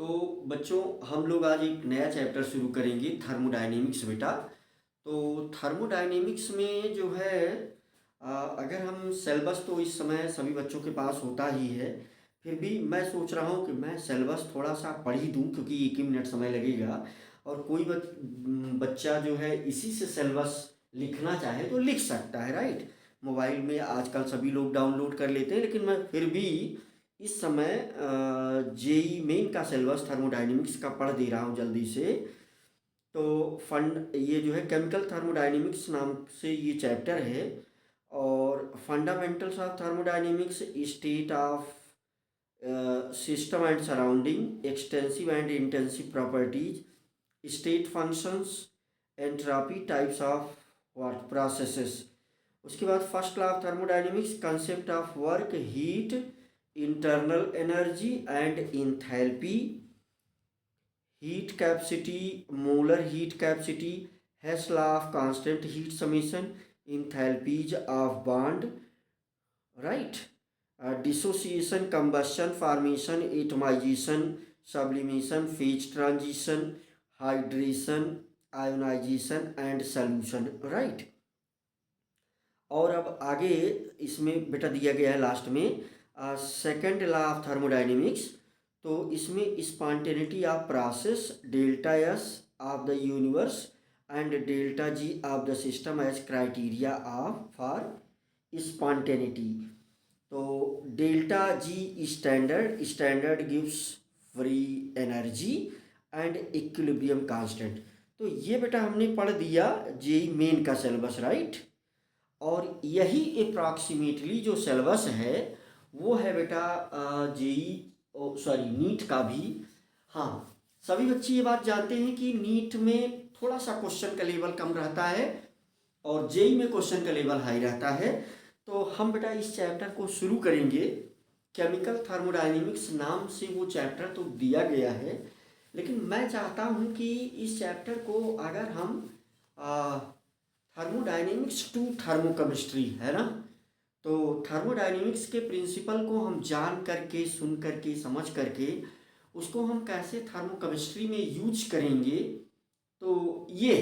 तो बच्चों हम लोग आज एक नया चैप्टर शुरू करेंगे थर्मोडायनेमिक्स बेटा। तो थर्मोडायनेमिक्स में जो है अगर हम सिलेबस तो इस समय सभी बच्चों के पास होता ही है। फिर भी मैं सोच रहा हूँ कि मैं सिलेबस थोड़ा सा पढ़ ही दूँ क्योंकि 1 ही मिनट समय लगेगा। और कोई बच्चा जो है इसी से सिलेबस लिखना चाहे तो लिख सकता है, राइट। मोबाइल में आजकल सभी लोग डाउनलोड कर लेते हैं, लेकिन मैं फिर भी इस समय जेई मेन का सिलेबस थर्मोडायनेमिक्स का पढ़ दे रहा हूँ जल्दी से। तो फंड ये जो है केमिकल थर्मोडायनेमिक्स नाम से ये चैप्टर है। और fundamentals of thermodynamics, state of system and surrounding, extensive and intensive properties, state functions, entropy, types of what processes. उसके बाद first law of thermodynamics, concept of work, heat, internal energy and enthalpy, heat capacity, molar heat capacity, Hess law of constant heat summation, enthalpies of bond, right, dissociation, combustion, formation, atomisation, sublimation, phase transition, hydration, ionisation and solution, right. और अब आगे इसमें बेटा दिया गया है last में second law of thermodynamics. तो इसमें spontaneity of process, delta S of the universe and delta G of the system as criteria of for spontaneity. तो delta G standard, standard gives free energy and equilibrium constant. तो ये बेटा हमने पढ़ दिया JEE Main का syllabus, right. और यही अप्रॉक्सीमेटली जो सिलेबस है वो है बेटा जेई सॉरी नीट का भी। हाँ, सभी बच्चे ये बात जानते हैं कि नीट में थोड़ा सा क्वेश्चन का लेवल कम रहता है और जेई में क्वेश्चन का लेवल हाई रहता है। तो हम बेटा इस चैप्टर को शुरू करेंगे। केमिकल थर्मोडायनेमिक्स नाम से वो चैप्टर तो दिया गया है, लेकिन मैं चाहता हूँ कि इस चैप्टर को अगर हम थर्मोडायनेमिक्स टू थर्मोकेमिस्ट्री है ना, तो थर्मोडायनेमिक्स के प्रिंसिपल को हम जान करके, सुन करके, समझ करके उसको हम कैसे थर्मोकेमिस्ट्री में यूज करेंगे, तो ये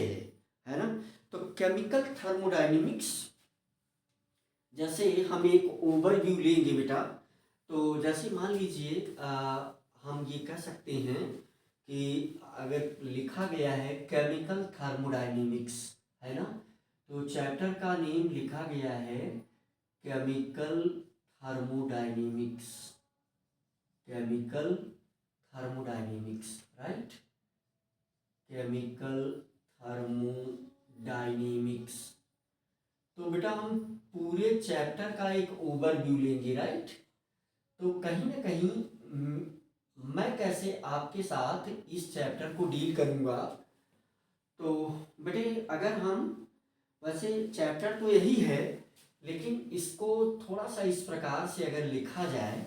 है ना। तो केमिकल थर्मोडायनेमिक्स, जैसे हम एक ओवरव्यू लेंगे बेटा। तो जैसे मान लीजिए हम ये कह सकते हैं कि अगर लिखा गया है केमिकल थर्मोडायनेमिक्स, है ना, तो चैप्टर का नेम लिखा गया है chemical thermodynamics, chemical thermodynamics, right, chemical thermodynamics. तो बेटा हम पूरे चैप्टर का एक ओवरव्यू लेंगे, राइट। तो कहीं ना कहीं मैं कैसे आपके साथ इस चैप्टर को डील करूँगा। तो बेटे अगर हम, वैसे चैप्टर तो यही है, लेकिन इसको थोड़ा सा इस प्रकार से अगर लिखा जाए,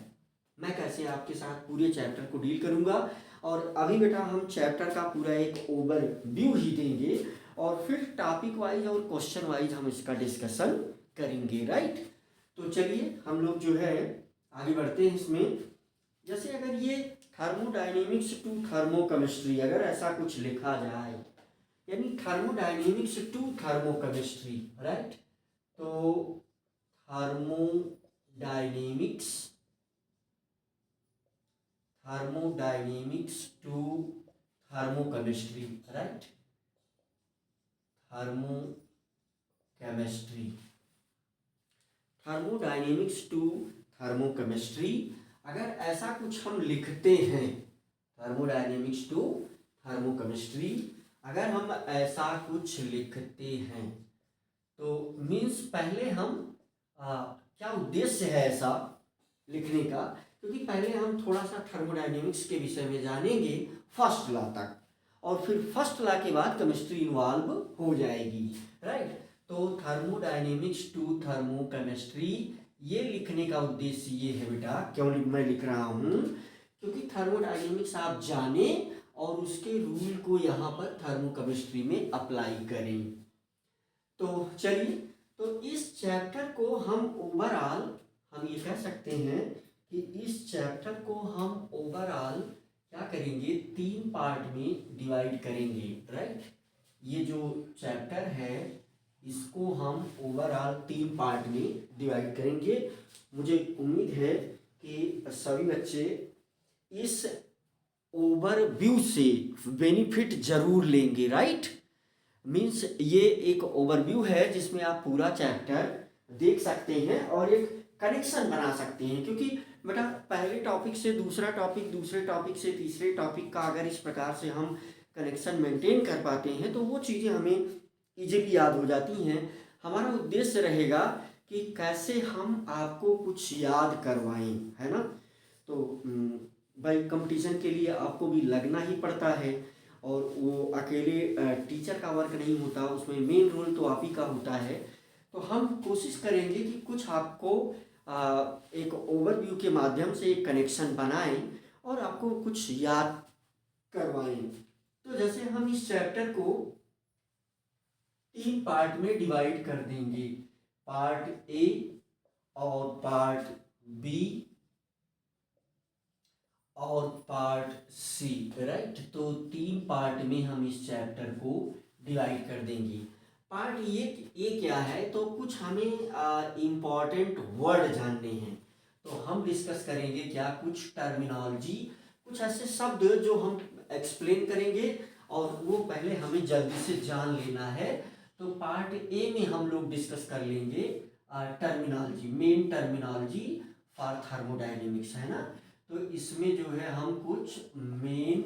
मैं कैसे आपके साथ पूरे चैप्टर को डील करूँगा। और अभी बेटा हम चैप्टर का पूरा एक ओवरव्यू ही देंगे और फिर टॉपिक वाइज और क्वेश्चन वाइज हम इसका डिस्कशन करेंगे, राइट। तो चलिए हम लोग जो है आगे बढ़ते हैं इसमें। जैसे अगर ये थर्मोडायनेमिक्स टू थर्मोकेमिस्ट्री अगर ऐसा कुछ लिखा जाए, यानी थर्मोडायनेमिक्स टू थर्मोकेमिस्ट्री, राइट। तो thermodynamics, thermodynamics to thermochemistry, right, thermochemistry, thermodynamics to thermochemistry अगर ऐसा कुछ हम लिखते हैं, थर्मोडायनेमिक्स टू थर्मोकेमिस्ट्री अगर हम ऐसा कुछ लिखते हैं, तो मीन्स पहले हम क्या उद्देश्य है ऐसा लिखने का, क्योंकि पहले हम थोड़ा सा थर्मोडायनेमिक्स के विषय में जानेंगे फर्स्ट लॉ तक, और फिर फर्स्ट लॉ के बाद केमिस्ट्री इन्वॉल्व हो जाएगी, राइट। तो थर्मोडायनेमिक्स टू थर्मोकेमिस्ट्री ये लिखने का उद्देश्य ये है बेटा, क्यों मैं लिख रहा हूँ, क्योंकि थर्मोडायनेमिक्स आप जाने और उसके रूल को यहाँ पर थर्मोकेमिस्ट्री में अप्लाई करें। तो चलिए, तो इस चैप्टर को हम ओवरऑल हम ये कह सकते हैं कि इस चैप्टर को हम ओवरऑल क्या करेंगे, 3 पार्ट में डिवाइड करेंगे, राइट। ये जो चैप्टर है इसको हम ओवरऑल 3 पार्ट में डिवाइड करेंगे। मुझे उम्मीद है कि सभी बच्चे इस ओवरव्यू से बेनिफिट जरूर लेंगे, राइट। मीन्स ये एक ओवरव्यू है जिसमें आप पूरा चैप्टर देख सकते हैं और एक कनेक्शन बना सकते हैं, क्योंकि बेटा पहले टॉपिक से दूसरा टॉपिक, दूसरे टॉपिक से तीसरे टॉपिक का अगर इस प्रकार से हम कनेक्शन मेंटेन कर पाते हैं तो वो चीज़ें हमें इजीली याद हो जाती हैं। हमारा उद्देश्य रहेगा कि कैसे हम आपको कुछ याद करवाएं, है ना। तो भाई कंपटीशन के लिए आपको भी लगना ही पड़ता है, और वो अकेले टीचर का वर्क नहीं होता, उसमें मेन रोल तो आप ही का होता है। तो हम कोशिश करेंगे कि कुछ आपको एक ओवरव्यू के माध्यम से एक कनेक्शन बनाएं और आपको कुछ याद करवाएं। तो जैसे हम इस चैप्टर को 3 पार्ट में डिवाइड कर देंगे, पार्ट ए और पार्ट बी और पार्ट सी, राइट। तो 3 पार्ट में हम इस चैप्टर को डिवाइड कर देंगे। पार्ट ये क्या है, तो कुछ हमें इम्पॉर्टेंट वर्ड जानने हैं, तो हम डिस्कस करेंगे क्या, कुछ टर्मिनोलॉजी, कुछ ऐसे शब्द जो हम एक्सप्लेन करेंगे और वो पहले हमें जल्दी से जान लेना है। तो पार्ट ए में हम लोग डिस्कस कर लेंगे terminology, main terminology for thermodynamics, है ना। तो इसमें जो है हम कुछ मेन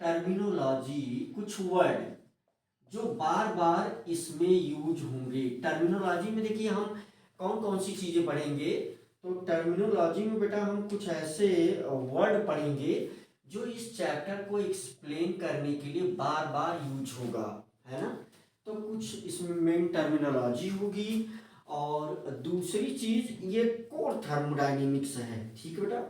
टर्मिनोलॉजी, कुछ वर्ड जो बार बार इसमें यूज होंगे। टर्मिनोलॉजी में देखिए हम कौन कौन सी चीज़ें पढ़ेंगे, तो टर्मिनोलॉजी में बेटा हम कुछ ऐसे वर्ड पढ़ेंगे जो इस चैप्टर को एक्सप्लेन करने के लिए बार बार यूज होगा, है ना। तो कुछ इसमें मेन टर्मिनोलॉजी होगी, और दूसरी चीज ये कोर थर्मोडायनेमिक्स है, ठीक है बेटा।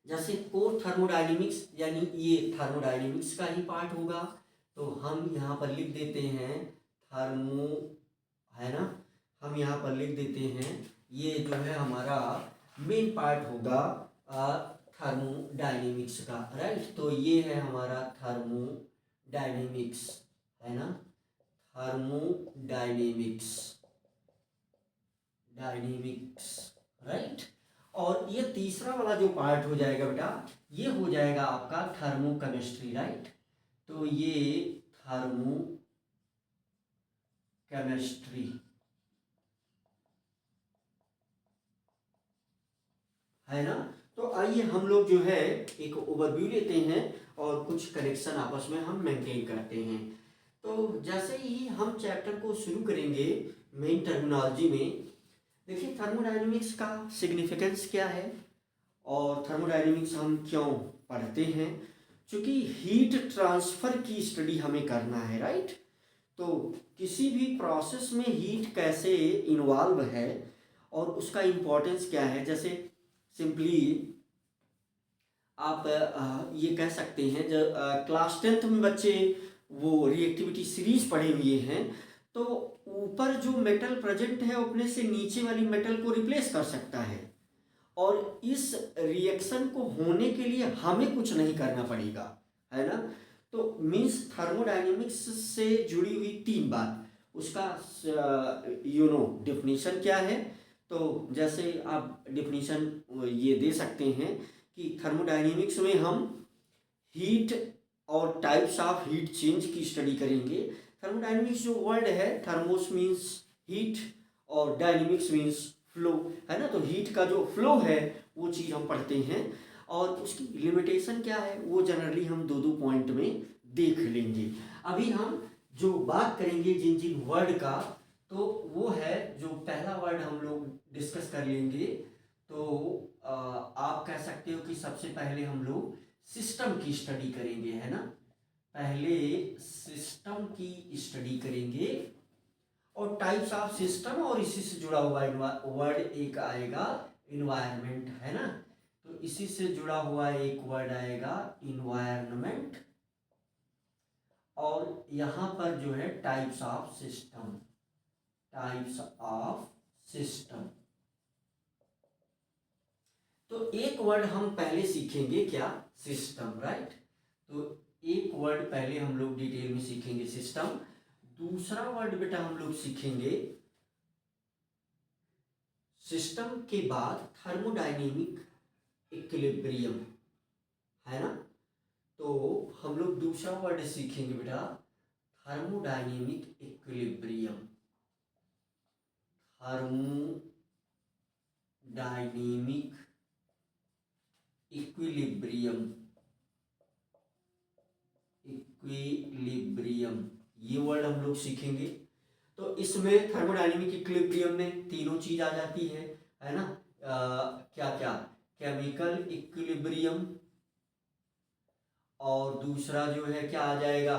जैसे कोर थर्मोडायनेमिक्स यानी ये थर्मोडायनेमिक्स का ही पार्ट होगा, तो हम यहाँ पर लिख देते हैं थर्मो, है ना। हम यहाँ पर लिख देते हैं ये जो है हमारा मेन पार्ट होगा थर्मोडायनेमिक्स का, राइट। तो ये है हमारा थर्मोडायनेमिक्स, है ना, थर्मोडायनेमिक्स, डायनेमिक्स, राइट। और ये तीसरा वाला जो पार्ट हो जाएगा बेटा, ये हो जाएगा आपका थर्मोकेमिस्ट्री, राइट। तो ये थर्मोकेमिस्ट्री, है ना। तो आइए हम लोग जो है एक ओवरव्यू लेते हैं और कुछ कनेक्शन आपस में हम मेंटेन करते हैं। तो जैसे ही हम चैप्टर को शुरू करेंगे मेन टर्मिनोलॉजी में, देखिए थर्मोडायनेमिक्स का सिग्निफिकेंस क्या है और थर्मोडायनेमिक्स हम क्यों पढ़ते हैं, क्योंकि हीट ट्रांसफर की स्टडी हमें करना है, राइट। तो किसी भी प्रोसेस में हीट कैसे इन्वॉल्व है और उसका इम्पोर्टेंस क्या है। जैसे सिंपली आप ये कह सकते हैं, जब क्लास 10th में बच्चे वो रिएक्टिविटी सीरीज पढ़े हुए हैं, तो ऊपर जो मेटल प्रेजेंट है अपने से नीचे वाली मेटल को रिप्लेस कर सकता है, और इस रिएक्शन को होने के लिए हमें कुछ नहीं करना पड़ेगा, है ना। तो मीन्स थर्मोडायनेमिक्स से जुड़ी हुई 3 बात, उसका डेफिनेशन क्या है। तो जैसे आप डेफिनेशन ये दे सकते हैं कि थर्मोडायनेमिक्स में हम हीट और टाइप्स ऑफ हीट चेंज की स्टडी करेंगे। थर्मोडायनेमिक्स जो वर्ड है, थर्मोस मीन्स हीट और डायनेमिक्स मीन्स फ्लो, है ना। तो हीट का जो फ्लो है वो चीज़ हम पढ़ते हैं, और उसकी लिमिटेशन क्या है वो जनरली हम 2-2 पॉइंट में देख लेंगे। अभी हम जो बात करेंगे जिन जिन वर्ड का, तो वो है जो पहला वर्ड हम लोग डिस्कस कर लेंगे। तो आप कह सकते हो कि सबसे पहले हम लोग सिस्टम की स्टडी करेंगे, है ना। पहले सिस्टम की स्टडी करेंगे और टाइप्स ऑफ सिस्टम, और इसी से जुड़ा हुआ वर्ड एक आएगा इन्वायरमेंट, है ना। तो इसी से जुड़ा हुआ एक वर्ड आएगा इन्वायरमेंट, और यहां पर जो है types of system, types of system. तो एक वर्ड हम पहले सीखेंगे क्या, सिस्टम, राइट। तो एक वर्ड पहले हम लोग डिटेल में सीखेंगे सिस्टम। दूसरा वर्ड बेटा हम लोग सीखेंगे सिस्टम के बाद थर्मोडायनेमिक इक्विलिब्रियम, है ना। तो हम लोग दूसरा वर्ड सीखेंगे बेटा thermodynamic equilibrium, thermodynamic equilibrium, equilibrium, ये वर्ड हम लोग सीखेंगे। तो इसमें थर्मोडायनेमिक इक्विलिब्रियम में तीनों चीज आ जाती है ना। क्या क्या, केमिकल इक्विलिब्रियम, और दूसरा जो है क्या आ जाएगा,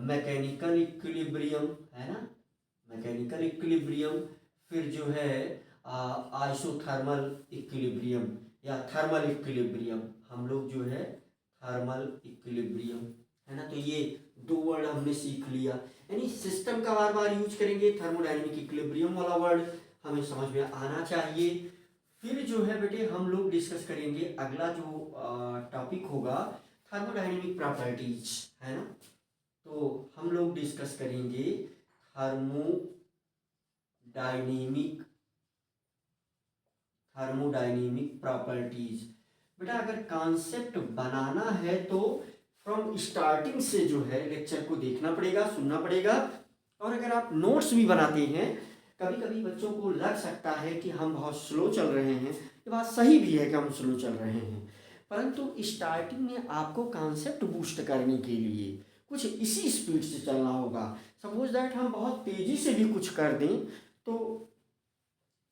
मैकेनिकल इक्विलिब्रियम, है ना, मैकेनिकल इक्विलिब्रियम। फिर जो है आइसोथर्मल इक्विलिब्रियम या थर्मल इक्विलिब्रियम, हम लोग जो है थर्मल इक्विलिब्रियम, है ना। तो ये दो वर्ड हमने सीख लिया, यानी सिस्टम का बार बार यूज करेंगे, थर्मोडायनेमिक इक्विलिब्रियम वाला वर्ड हमें समझ में आना चाहिए। फिर जो है बेटे हम लोग डिस्कस करेंगे अगला जो टॉपिक होगा थर्मोडायनेमिक प्रॉपर्टीज, है ना। तो हम लोग डिस्कस करेंगे थर्मोडायनेमिक प्रॉपर्टीज। बेटा अगर कॉन्सेप्ट बनाना है तो फ्रॉम स्टार्टिंग से जो है लेक्चर को देखना पड़ेगा, सुनना पड़ेगा। और अगर आप नोट्स भी बनाते हैं, कभी कभी बच्चों को लग सकता है कि हम बहुत स्लो चल रहे हैं, ये बात सही भी है कि हम स्लो चल रहे हैं, परंतु स्टार्टिंग में आपको कॉन्सेप्ट बूस्ट करने के लिए कुछ इसी स्पीड से चलना होगा। सपोज दैट हम बहुत तेजी से भी कुछ कर दें तो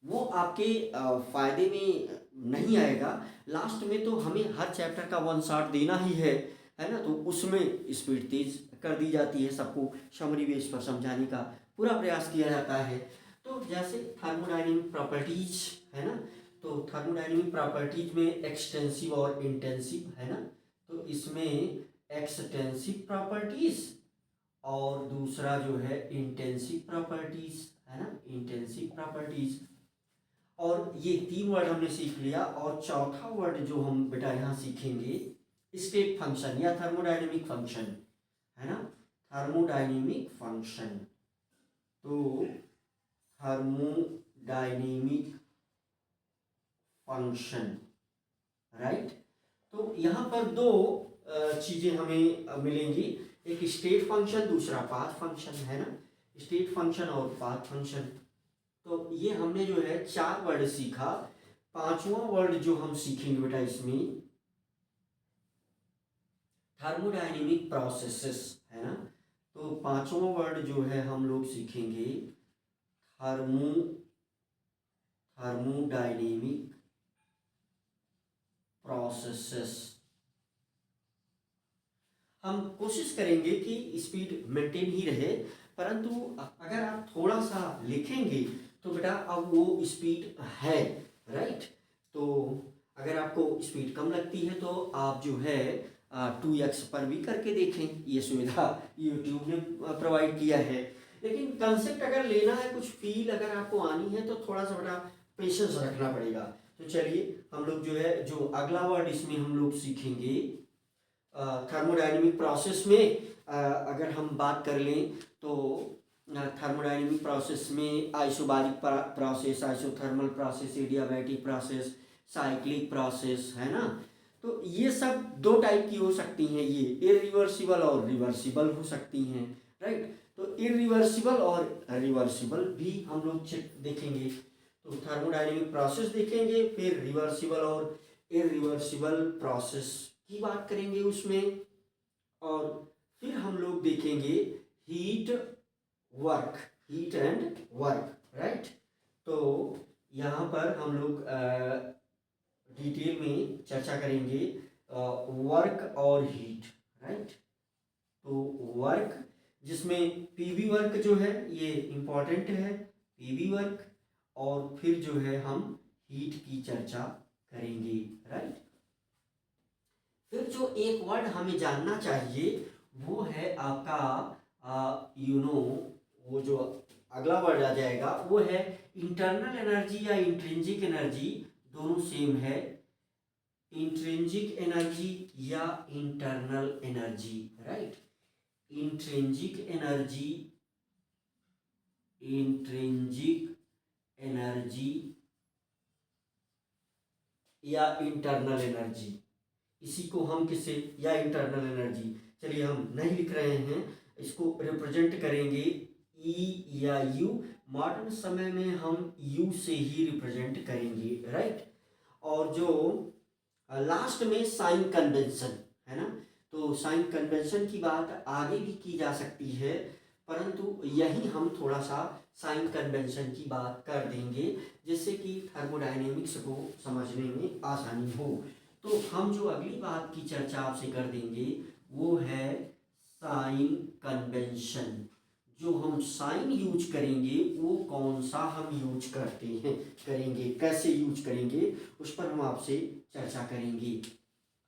वो आपके फायदे में नहीं आएगा। लास्ट में तो हमें हर चैप्टर का वन शॉट देना ही है ना। तो उसमें स्पीड तेज कर दी जाती है, सबको समरी बेस पर समझाने का पूरा प्रयास किया जाता है। तो जैसे थर्मोडायनेमिक प्रॉपर्टीज, है ना। तो थर्मोडायनेमिक प्रॉपर्टीज में एक्सटेंसिव और इंटेंसिव, है ना। तो इसमें एक्सटेंसिव प्रॉपर्टीज और दूसरा जो है इंटेंसिव प्रॉपर्टीज, है ना, इंटेंसिव प्रॉपर्टीज। और ये तीन वर्ड हमने सीख लिया। और चौथा वर्ड जो हम बेटा यहाँ सीखेंगे स्टेट फंक्शन या थर्मोडायनेमिक फंक्शन, है ना, थर्मोडायनेमिक फंक्शन। तो थर्मोडायनेमिक फंक्शन, राइट। तो यहाँ पर दो चीजें हमें मिलेंगी, एक स्टेट फंक्शन, दूसरा पाथ फंक्शन, है ना, स्टेट फंक्शन और पाथ फंक्शन। तो ये हमने जो है चार वर्ड सीखा। पांचवा वर्ड जो हम सीखेंगे बेटा इसमें थर्मोडायनेमिक प्रोसेसेस, है ना। तो पांचवा वर्ड जो है हम लोग सीखेंगे थर्मोडायनेमिक प्रोसेसेस। हम कोशिश करेंगे कि स्पीड मेंटेन ही रहे, परंतु अगर आप थोड़ा सा लिखेंगे तो बेटा अब वो स्पीड है, राइट। तो अगर आपको स्पीड कम लगती है तो आप जो है 2x पर भी करके देखें, ये सुविधा यूट्यूब ने प्रोवाइड किया है। लेकिन कंसेप्ट अगर लेना है, कुछ फील अगर आपको आनी है तो थोड़ा सा बेटा पेशेंस रखना पड़ेगा। तो चलिए हम लोग जो है जो अगला वर्ड इसमें हम लोग सीखेंगे थर्मोडायनेमिक प्रोसेस में। अगर हम बात कर लें तो थर्मोडायनेमिक प्रोसेस में isobaric process, isothermal process, adiabatic process, cyclic process, है ना। तो ये सब दो टाइप की हो सकती हैं, ये इरिवर्सिबल और रिवर्सिबल हो सकती हैं, राइट। तो इरिवर्सिबल और रिवर्सिबल भी हम लोग देखेंगे। तो थर्मोडायनेमिक प्रोसेस देखेंगे, फिर रिवर्सिबल और इरिवर्सिबल प्रोसेस की बात करेंगे उसमें। और फिर हम लोग देखेंगे heat work, heat and work, right. तो यहाँ पर हम लोग डिटेल में चर्चा करेंगे वर्क और हीट, राइट। तो वर्क जिसमें पीवी वर्क जो है ये इम्पॉर्टेंट है, पीवी वर्क। और फिर जो है हम हीट की चर्चा करेंगे, राइट। फिर जो एक वर्ड हमें जानना चाहिए वो है आपका वो जो अगला वर्ड आ जाएगा वो है इंटरनल एनर्जी या इंट्रिंसिक एनर्जी, दोनों सेम है, इंट्रिंसिक एनर्जी या internal energy, right. Intrinsic energy, intrinsic energy या इंटरनल एनर्जी, इसी को हम किससे, या इंटरनल एनर्जी, चलिए हम नहीं लिख रहे हैं, इसको रिप्रेजेंट करेंगे ई या यू। मॉडर्न समय में हम यू से ही रिप्रेजेंट करेंगे, राइट। और जो लास्ट में साइन कन्वेंशन है ना, तो साइन कन्वेंशन की बात आगे भी की जा सकती है, परंतु यही हम थोड़ा सा साइन कन्वेंशन की बात कर देंगे जिससे कि थर्मोडायनेमिक्स को समझने में आसानी हो। तो हम जो अगली बात की चर्चा आपसे कर देंगे वो है साइन कन्वेंशन। जो हम साइन यूज करेंगे वो कौन सा हम यूज करते हैं, करेंगे कैसे यूज करेंगे, उस पर हम आपसे चर्चा करेंगे।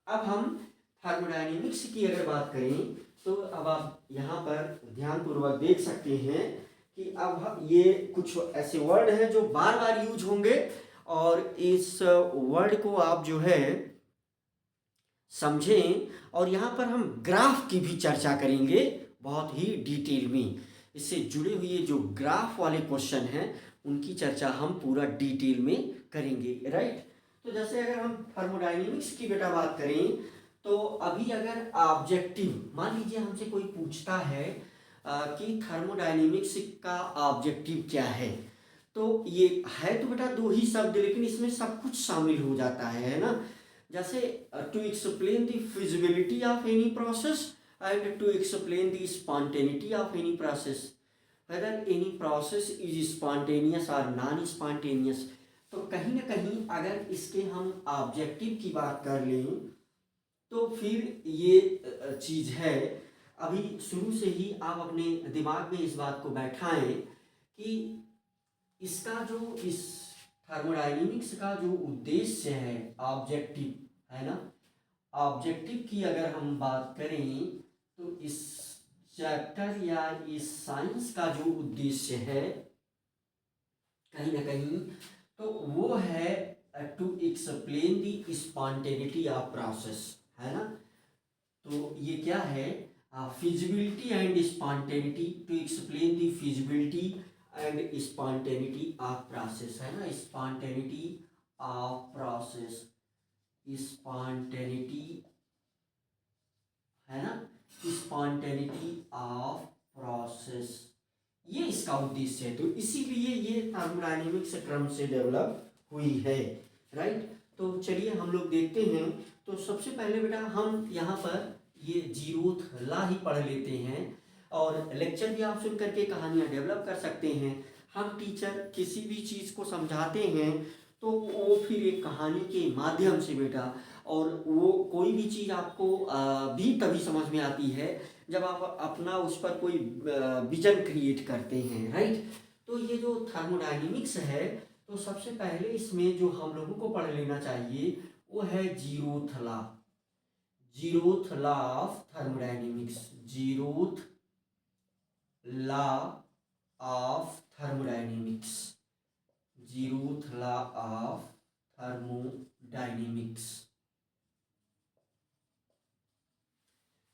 अब हम थर्मोडायनेमिक्स की अगर बात करें तो अब आप यहाँ पर ध्यानपूर्वक देख सकते हैं कि अब ये कुछ ऐसे वर्ड हैं जो बार बार यूज होंगे और इस वर्ड को आप जो है समझें। और यहाँ पर हम ग्राफ की भी चर्चा करेंगे बहुत ही डिटेल में। इससे जुड़े हुए जो ग्राफ वाले क्वेश्चन हैं उनकी चर्चा हम पूरा डिटेल में करेंगे, राइट। तो जैसे अगर हम थर्मोडायनेमिक्स की बेटा बात करें तो अभी अगर ऑब्जेक्टिव मान लीजिए हमसे कोई पूछता है कि थर्मोडायनेमिक्स का ऑब्जेक्टिव क्या है, तो ये है तो बेटा दो ही शब्द, लेकिन इसमें सब कुछ शामिल हो जाता है ना। जैसे to explain the feasibility of any process and to explain the spontaneity of any process, whether any process is spontaneous और नॉन स्पॉन्टेनियस। तो कहीं ना कहीं अगर इसके हम ऑब्जेक्टिव की बात कर लें तो फिर ये चीज़ है, अभी शुरू से ही आप अपने दिमाग में इस बात को बैठाएं कि इसका जो इस थर्मोडायनेमिक्स का जो उद्देश्य है ऑब्जेक्टिव है ना, ऑब्जेक्टिव की अगर हम बात करें तो इस चैप्टर या इस साइंस का जो उद्देश्य है कहीं ना कहीं तो वो है to explain the spontaneity of process, है ना। तो ये क्या है, feasibility and spontaneity, to explain the feasibility and spontaneity of process, है ना। स्पॉन्टेनिटी ऑफ प्रोसेस, स्पॉन्टेनिटी है ना, स्पॉन्टेनिटी ऑफ प्रोसेस, ये इसका उद्देश्य है। तो इसीलिए ये थर्मोडायनेमिक्स क्रम से डेवलप हुई है, राइट। तो चलिए हम लोग देखते हैं। तो सबसे पहले बेटा हम यहाँ पर ये जीरोथ लॉ ही पढ़ लेते हैं और लेक्चर भी आप सुन करके कहानियाँ डेवलप कर सकते हैं। हम टीचर किसी भी चीज़ को समझाते हैं तो वो फिर एक कहानी के माध्यम से बेटा, और वो कोई भी चीज़ आपको भी तभी समझ में आती है जब आप अपना उस पर कोई विजन क्रिएट करते हैं, राइट। तो ये जो थर्मोडायनेमिक्स है तो सबसे पहले इसमें जो हम लोगों को पढ़ लेना चाहिए वो है zeroth law, zeroth law of thermodynamics, zeroth law of thermodynamics, zeroth law of thermodynamics.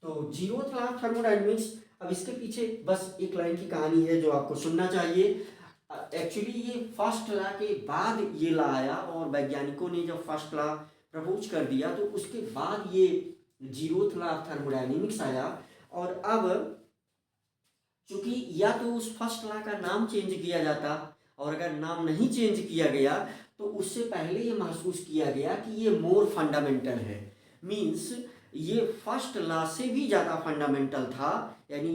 तो जीरोथ लॉ ऑफ थर्मोडायनेमिक्स, अब इसके पीछे बस एक लाइन की कहानी है जो आपको सुनना चाहिए। एक्चुअली ये फर्स्ट लॉ के बाद ये लॉ आया और वैज्ञानिकों ने जब फर्स्ट लॉ प्रपोज कर दिया तो उसके बाद ये जीरोथ लॉ ऑफ थर्मोडायनेमिक्स आया। और अब चूंकि या तो उस फर्स्ट लॉ का नाम चेंज किया जाता और अगर नाम नहीं चेंज किया गया तो उससे पहले ये महसूस किया गया कि ये मोर फंडामेंटल है, मीन्स ये फर्स्ट लॉ से भी ज़्यादा फंडामेंटल था। यानी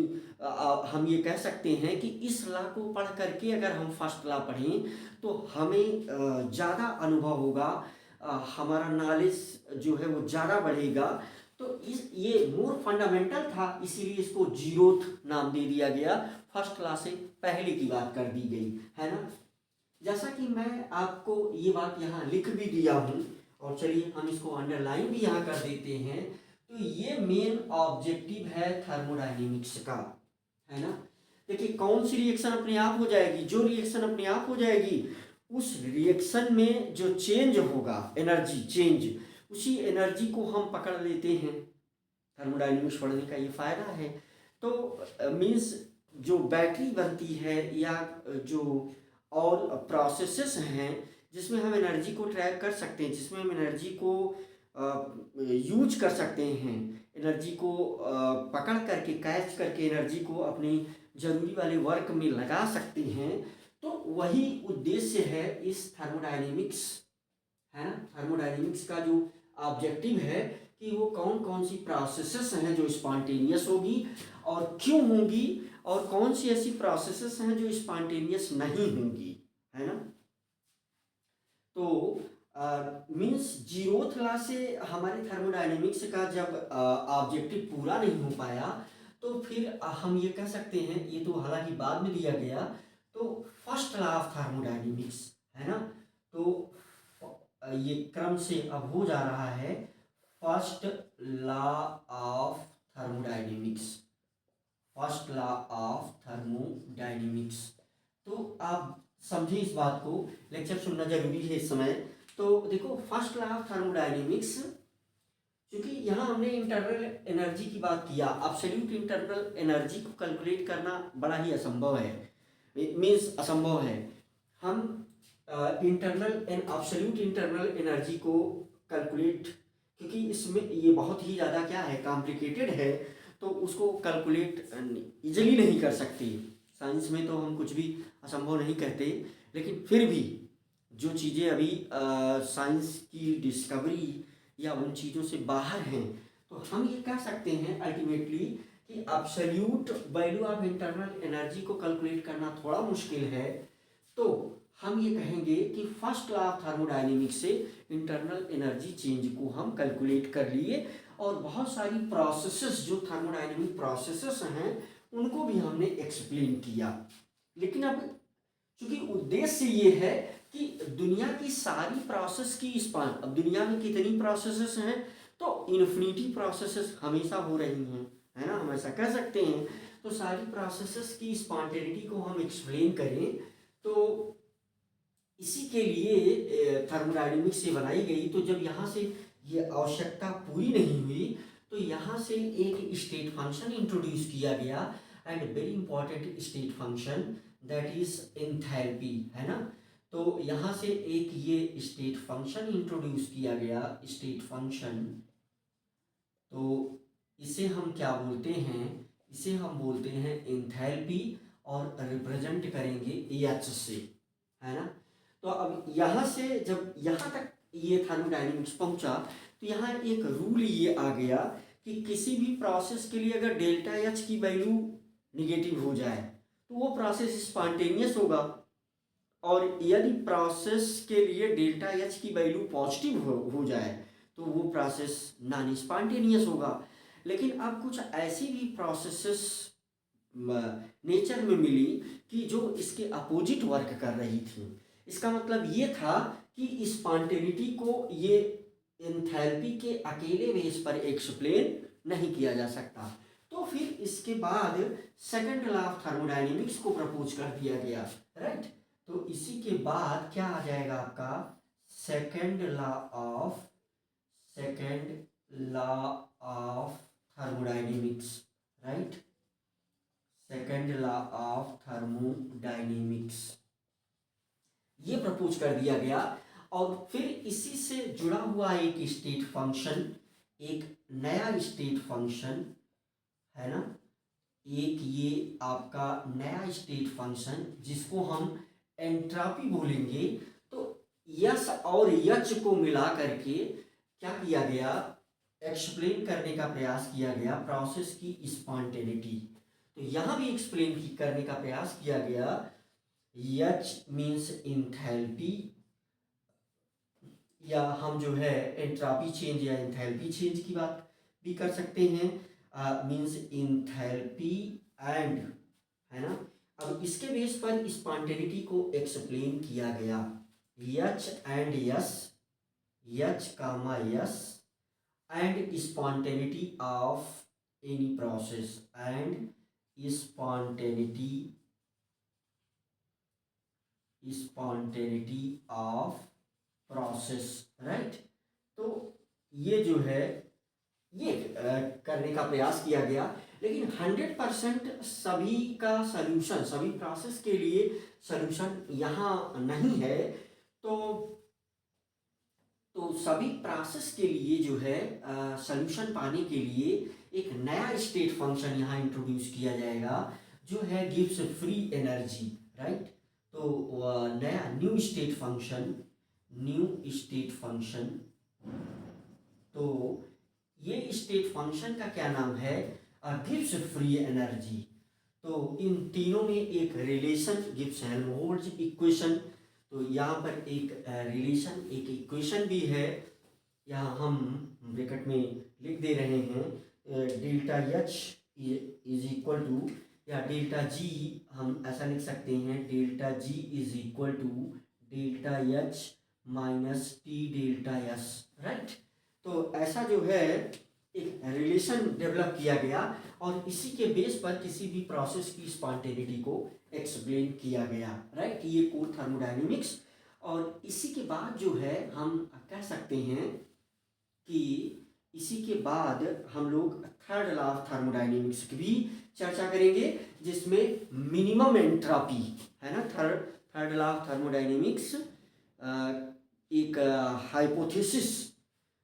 हम ये कह सकते हैं कि इस लॉ को पढ़ करके अगर हम फर्स्ट लॉ पढ़ें तो हमें ज़्यादा अनुभव होगा, हमारा नॉलेज जो है वो ज़्यादा बढ़ेगा। तो ये मोर फंडामेंटल था, इसीलिए इसको जीरोथ नाम दे दिया गया, फर्स्ट लॉ से पहले की बात कर दी गई, है ना। जैसा कि मैं आपको ये बात यहाँ लिख भी दिया हूँ और चलिए हम इसको अंडरलाइन भी यहाँ कर देते हैं। तो ये मेन ऑब्जेक्टिव है थर्मोडायनेमिक्स का, है ना। देखिए कौन सी रिएक्शन अपने आप हो जाएगी, जो रिएक्शन अपने आप हो जाएगी उस रिएक्शन में जो चेंज होगा एनर्जी चेंज उसी एनर्जी को हम पकड़ लेते हैं। थर्मोडायनेमिक्स पढ़ने का ये फ़ायदा है। तो मीन्स जो बैटरी बनती है या जो और प्रोसेसेस हैं जिसमें हम एनर्जी को ट्रैक कर सकते हैं, जिसमें हम एनर्जी को यूज कर सकते हैं, एनर्जी को पकड़ करके कैच करके एनर्जी को अपनी ज़रूरी वाले वर्क में लगा सकते हैं। तो वही उद्देश्य है इस थर्मोडायनेमिक्स, है ना। थर्मोडायनेमिक्स का जो ऑब्जेक्टिव है कि वो कौन कौन सी प्रोसेसेस हैं जो स्पॉन्टेनियस होगी और क्यों होंगी, और कौन सी ऐसी प्रोसेसेस हैं जो स्पॉन्टेनियस नहीं होंगी, है ना। तो मीन्स जीरोथ लॉ से हमारे थर्मोडायनेमिक्स का जब ऑब्जेक्टिव पूरा नहीं हो पाया तो फिर हम ये कह सकते हैं, ये तो हालांकि बाद में दिया गया, तो फर्स्ट लॉ ऑफ थर्मोडायनेमिक्स, है ना। तो ये क्रम से अब हो जा रहा है first law of thermodynamics, first law of thermodynamics. तो आप समझिए इस बात को, लेक्चर सुनना जरूरी है इस समय। तो देखो फर्स्ट लॉ ऑफ थर्मोडायनेमिक्स, क्योंकि यहाँ हमने इंटरनल एनर्जी की बात किया, एब्सोल्यूट इंटरनल एनर्जी को कैलकुलेट करना बड़ा ही असंभव है, मीन्स असंभव है। हम internal and absolute internal energy को कैलकुलेट, क्योंकि इसमें ये बहुत ही ज़्यादा क्या है, कॉम्प्लिकेटेड है, तो उसको कैलकुलेट इजीली नहीं कर सकते। साइंस में तो हम कुछ भी असंभव नहीं कहते, लेकिन फिर भी जो चीज़ें अभी साइंस की डिस्कवरी या उन चीज़ों से बाहर हैं, तो हम ये कह सकते हैं अल्टीमेटली कि absolute value of internal energy को कैलकुलेट करना थोड़ा मुश्किल है। तो हम ये कहेंगे कि फर्स्ट लॉ ऑफ थर्मोडायनेमिक्स से इंटरनल एनर्जी चेंज को हम कैलकुलेट कर लिए, और बहुत सारी प्रोसेसेस जो थर्मोडायनेमिक प्रोसेसेस हैं उनको भी हमने एक्सप्लेन किया। लेकिन अब चूंकि उद्देश्य ये है कि दुनिया की सारी प्रोसेस की स्पान, अब दुनिया में कितनी प्रोसेसेस हैं, तो इन्फिनिटी प्रोसेसेस हमेशा हो रही हैं, है ना, हम ऐसा कह सकते हैं। तो सारी प्रोसेसेस की स्पॉन्टेनिटी को हम एक्सप्लेन करें, तो इसी के लिए थर्मोडायनेमिक्स से बनाई गई। तो जब यहाँ से ये आवश्यकता पूरी नहीं हुई तो यहाँ से एक स्टेट फंक्शन इंट्रोड्यूस किया गया, and very important state function, that is enthalpy, है ना। तो यहाँ से एक ये स्टेट फंक्शन इंट्रोड्यूस किया गया, स्टेट फंक्शन। तो इसे हम क्या बोलते हैं, इसे हम बोलते हैं एंथैल्पी, और रिप्रेजेंट करेंगे एच से, है ना। तो अब यहाँ से जब यहाँ तक ये थर्मोडायनेमिक्स पहुँचा तो यहाँ एक रूल ये आ गया कि किसी भी प्रोसेस के लिए अगर डेल्टा एच की वैल्यू निगेटिव हो जाए तो वो प्रोसेस स्पॉन्टेनियस होगा, और यदि प्रोसेस के लिए डेल्टा एच की वैल्यू पॉजिटिव हो जाए तो वो प्रोसेस नॉन स्पॉन्टेनियस होगा। लेकिन अब कुछ ऐसी भी प्रोसेसेस नेचर में मिली कि जो इसके अपोजिट वर्क कर रही थी। इसका मतलब ये था कि स्पॉन्टेनिटी को ये एंथैल्पी के अकेले बेस पर एक्सप्लेन नहीं किया जा सकता। तो फिर इसके बाद सेकंड लॉ ऑफ थर्मोडायनेमिक्स को प्रपोज कर दिया गया, राइट। तो इसी के बाद क्या आ जाएगा आपका second law of thermodynamics, right, second law of thermodynamics ये प्रपोज कर दिया गया। और फिर इसी से जुड़ा हुआ एक स्टेट फंक्शन, एक नया स्टेट फंक्शन, है ना, एक ये आपका नया स्टेट फंक्शन जिसको हम एंट्रोपी बोलेंगे। तो यस और यच को मिला करके क्या किया गया, एक्सप्लेन करने का प्रयास किया गया प्रोसेस की स्पॉन्टेनिटी। तो यहाँ भी एक्सप्लेन करने का प्रयास किया गया। H मीन्स इंथैल्पी, या हम जो है एंट्रोपी चेंज या इंथैल्पी चेंज की बात भी कर सकते हैं, मीन्स इंथैल्पी एंड, है ना। अब इसके बेस पर स्पॉन्टेनिटी को एक्सप्लेन किया गया, H and S, H comma S, and spontaneity of any process, and spontaneity of process, right. तो ये जो है ये करने का प्रयास किया गया, लेकिन 100% सभी का सल्यूशन, सभी प्रोसेस के लिए सल्यूशन यहाँ नहीं है। तो सभी प्रोसेस के लिए जो है सल्यूशन पाने के लिए एक नया स्टेट फंक्शन यहाँ इंट्रोड्यूस किया जाएगा, जो है गिव्स फ्री एनर्जी, राइट। तो नया new state function, new state function, तो ये स्टेट फंक्शन का क्या नाम है, गिब्स फ्री एनर्जी। तो इन तीनों में एक रिलेशन, गिब्स हेल्महोल्ट्ज इक्वेशन, तो यहाँ पर एक रिलेशन, एक इक्वेशन भी है, यहाँ हम ब्रैकेट में लिख दे रहे हैं, delta H is equal to, या डेल्टा जी हम ऐसा लिख सकते हैं, delta G is equal to delta H minus T delta S, right. तो ऐसा जो है एक रिलेशन डेवलप किया गया, और इसी के बेस पर किसी भी प्रोसेस की स्पॉन्टेनिटी को एक्सप्लेन किया गया, राइट। ये कोर थर्मोडायनेमिक्स। और इसी के बाद जो है हम कह सकते हैं कि इसी के बाद हम लोग थर्ड लॉ ऑफ थर्मोडायनेमिक्स की भी चर्चा करेंगे, जिसमें मिनिमम एंट्रोपी है ना। थर्ड लॉ ऑफ थर्मोडायनेमिक्स एक हाइपोथेसिस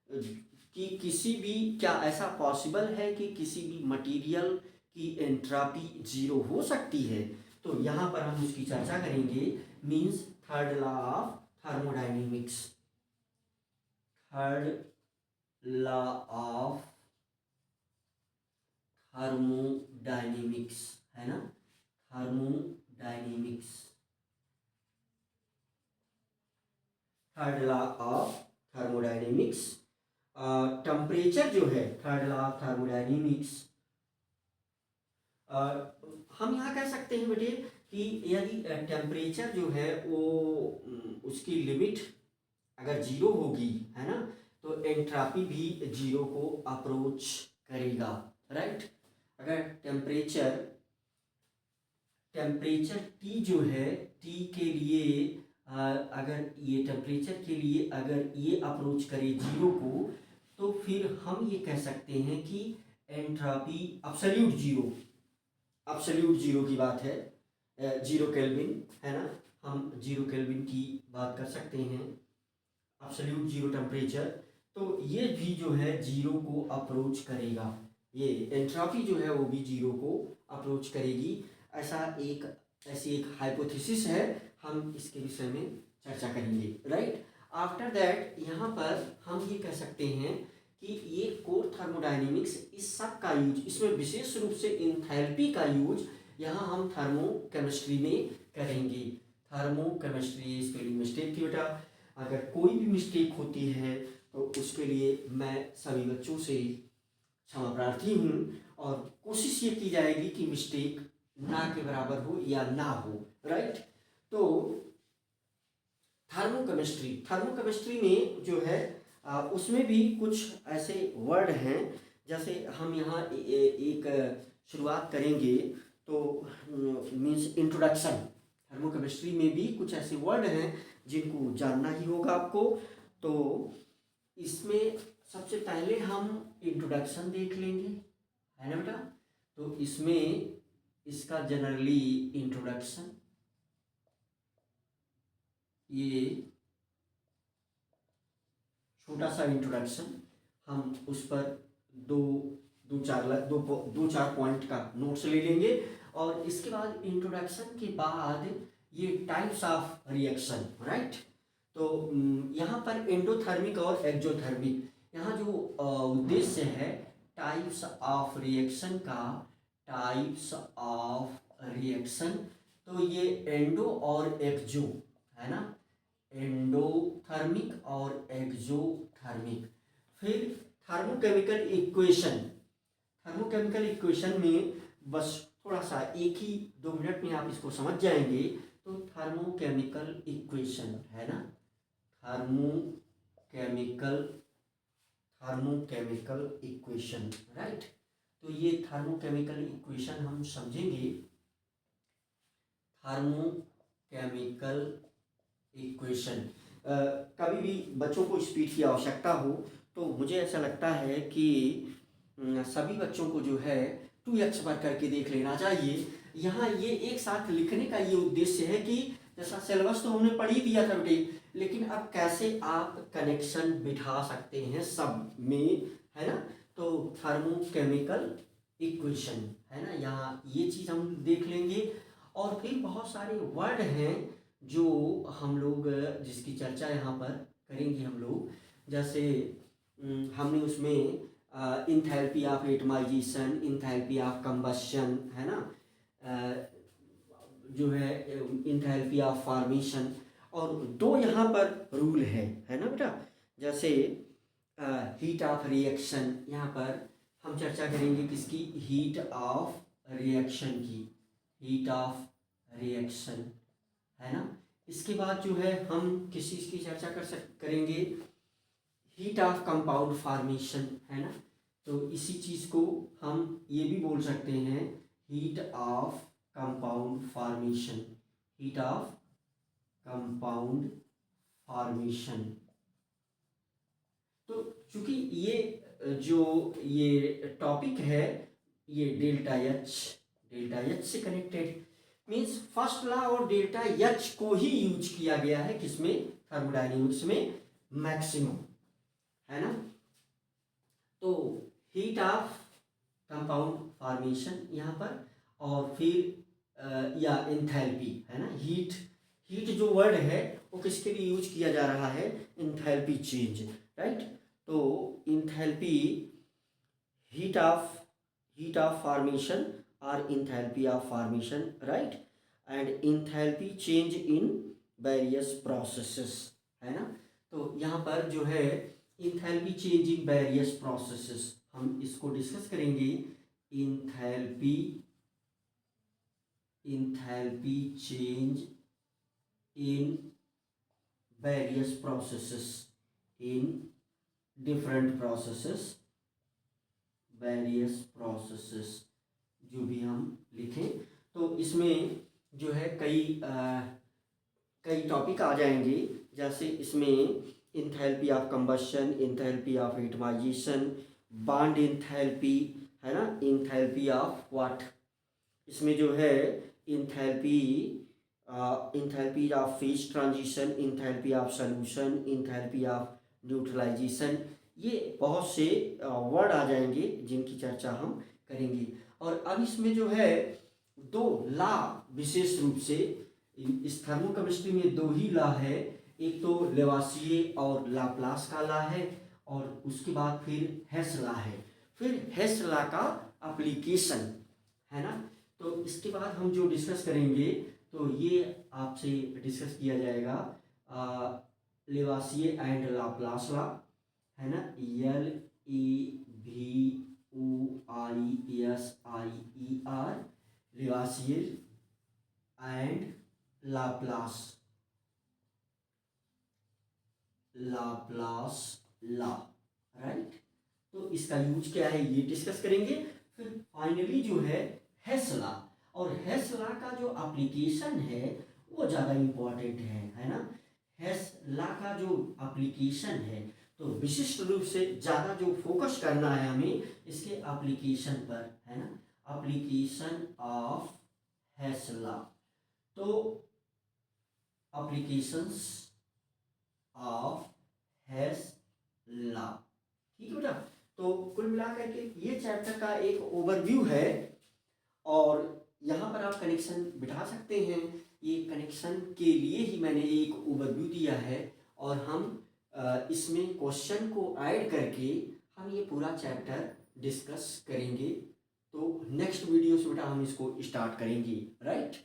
कि किसी भी, क्या ऐसा पॉसिबल है कि किसी भी मटेरियल की एंट्रोपी जीरो हो सकती है, तो यहाँ पर हम उसकी चर्चा करेंगे। Means third law of thermodynamics, third law of thermodynamics है ना, thermodynamics, third law of thermodynamics. Temperature जो है, थर्ड लॉ ऑफ थर्मोडायनेमिक्स, हम यहाँ कह सकते हैं बेटे कि यदि टेम्परेचर जो है वो उसकी लिमिट अगर जीरो होगी, है ना, तो एंट्रोपी भी जीरो को अप्रोच करेगा, राइट। अगर टेम्परेचर टी जो है, टी के लिए अगर ये टेम्परेचर के लिए अगर ये अप्रोच करे जीरो को, तो फिर हम ये कह सकते हैं कि एंट्रोपी अब्सोल्यूट जीरो की बात है, जीरो केल्विन, है ना। हम जीरो केल्विन की बात कर सकते हैं, अब्सोल्यूट जीरो टेम्परेचर। तो ये भी जो है जीरो को अप्रोच करेगा, ये एंट्रोपी जो है वो भी जीरो को अप्रोच करेगी। ऐसी एक हाइपोथेसिस है, हम इसके विषय में चर्चा करेंगे, राइट। आफ्टर दैट यहाँ पर हम ये कह सकते हैं कि ये कोर थर्मोडायनेमिक्स, इस सब का यूज, इसमें विशेष रूप से इंथैल्पी का यूज यहाँ हम थर्मोकेमिस्ट्री में करेंगे। थर्मोकेमिस्ट्री, स्पेलिंग मिस्टेक थी बेटा, अगर कोई भी मिस्टेक होती है तो उसके लिए मैं सभी बच्चों से क्षमा प्रार्थी हूँ, और कोशिश ये की जाएगी कि मिस्टेक ना के बराबर हो या ना हो, राइट। तो थर्मोकेमिस्ट्री में जो है उसमें भी कुछ ऐसे वर्ड हैं, जैसे हम यहाँ एक शुरुआत करेंगे, तो मीन्स इंट्रोडक्शन। थर्मोकेमिस्ट्री में भी कुछ ऐसे वर्ड हैं जिनको जानना ही होगा आपको। तो इसमें सबसे पहले हम इंट्रोडक्शन देख लेंगे, है ना बेटा। तो इसमें इसका जनरली इंट्रोडक्शन, ये छोटा सा इंट्रोडक्शन, हम उस पर दो चार पॉइंट का नोट्स ले लेंगे। और इसके बाद इंट्रोडक्शन के बाद ये टाइप्स ऑफ रिएक्शन, राइट। तो यहाँ पर एंडोथर्मिक और एक्सोथर्मिक, यहाँ जो उद्देश्य है टाइप्स ऑफ रिएक्शन का, टाइप्स ऑफ रिएक्शन, तो ये एंडो और एक्सो है ना, एंडोथर्मिक और एक्सोथर्मिक। फिर थर्मोकेमिकल इक्वेशन में बस थोड़ा सा 1 ही 2 मिनट में आप इसको समझ जाएंगे। तो थर्मोकेमिकल इक्वेशन है ना, थर्मोकेमिकल इक्वेशन, राइट। तो ये थर्मोकेमिकल इक्वेशन हम समझेंगे। थर्मोकेमिकल इक्वेशन, कभी भी बच्चों को स्पीड की आवश्यकता हो तो मुझे ऐसा लगता है कि सभी बच्चों को जो है 2x पर करके देख लेना चाहिए। यहाँ ये एक साथ लिखने का ये उद्देश्य है कि जैसा सिलेबस तो हमने पढ़ ही दिया था बेटे, लेकिन अब कैसे आप कनेक्शन बिठा सकते हैं सब में, है ना। तो थर्मोकेमिकल इक्वेशन, है ना, यहाँ ये चीज़ हम देख लेंगे। और फिर बहुत सारे वर्ड हैं जो हम लोग जिसकी चर्चा यहाँ पर करेंगे हम लोग। जैसे हमने उसमें enthalpy of atomization, enthalpy of combustion, है ना, जो है इंथैल्पी ऑफ फॉर्मेशन, और दो यहाँ पर रूल है ना बेटा। जैसे हीट ऑफ रिएक्शन, यहाँ पर हम चर्चा करेंगे किसकी, हीट ऑफ रिएक्शन की, हीट ऑफ रिएक्शन, है ना। इसके बाद जो है हम किस चीज़ की चर्चा करेंगे, हीट ऑफ कंपाउंड फॉर्मेशन, है ना। तो इसी चीज़ को हम ये भी बोल सकते हैं heat of compound formation, heat of compound formation. तो चूंकि ये जो ये टॉपिक है ये डेल्टा एच से कनेक्टेड, मीन्स फर्स्ट लॉ और डेल्टा एच को ही यूज किया गया है किसमें, थर्मोडायनेमिक्स में मैक्सिमम, है ना। तो हीट ऑफ कंपाउंड फॉर्मेशन यहाँ पर, और फिर या एंथैल्पी, है ना। हीट जो वर्ड है वो किसके लिए यूज किया जा रहा है, एंथैल्पी चेंज, राइट। तो एंथैल्पी, हीट ऑफ फॉर्मेशन और enthalpy of formation, right, and enthalpy change in various processes, है ना। तो यहाँ पर जो है enthalpy change in various processes, हम इसको डिस्कस करेंगे। Enthalpy change in various processes, in different processes, various processes, जो भी हम लिखें। तो इसमें जो है कई टॉपिक आ जाएंगे। जैसे इसमें enthalpy of combustion, enthalpy of atomization, bond enthalpy, है ना, एंथैल्पी ऑफ व्हाट, इसमें जो है enthalpy of phase transition, enthalpy of solution, enthalpy of neutralization, ये बहुत से वर्ड आ जाएंगे जिनकी चर्चा हम करेंगे। और अब इसमें जो है दो लॉ विशेष रूप से, इस थर्मोकेमिस्ट्री में दो ही लॉ है, एक तो लेवासिये और लाप्लास का लॉ है, और उसके बाद फिर हेस लॉ है, फिर हेस लॉ का एप्लीकेशन, है ना। तो इसके बाद हम जो डिस्कस करेंगे तो ये आपसे डिस्कस किया जाएगा लेवासिये एंड लाप्लास लॉ, है ना, LAVOISIER, Lavoisier and Laplace law, right. तो इसका यूज क्या है ये डिस्कस करेंगे। फिर फाइनली जो है हेस लॉ, और हेस लॉ का जो एप्लीकेशन है वो ज़्यादा इम्पोर्टेंट है ना। हेस लॉ का जो एप्लीकेशन है, तो विशिष्ट रूप से ज़्यादा जो फोकस करना है हमें इसके एप्लीकेशन पर, है ना, एप्लीकेशन ऑफ हेस लॉ। तो एप्लीकेशंस ऑफ हेस लॉ, ठीक है बेटा। तो कुल मिलाकर के ये चैप्टर का एक ओवरव्यू है, और यहाँ पर आप कनेक्शन बिठा सकते हैं। ये कनेक्शन के लिए ही मैंने एक ओवरव्यू दिया है, और हम इसमें क्वेश्चन को ऐड करके हम ये पूरा चैप्टर डिस्कस करेंगे। तो नेक्स्ट वीडियो से बेटा हम इसको स्टार्ट करेंगे, राइट।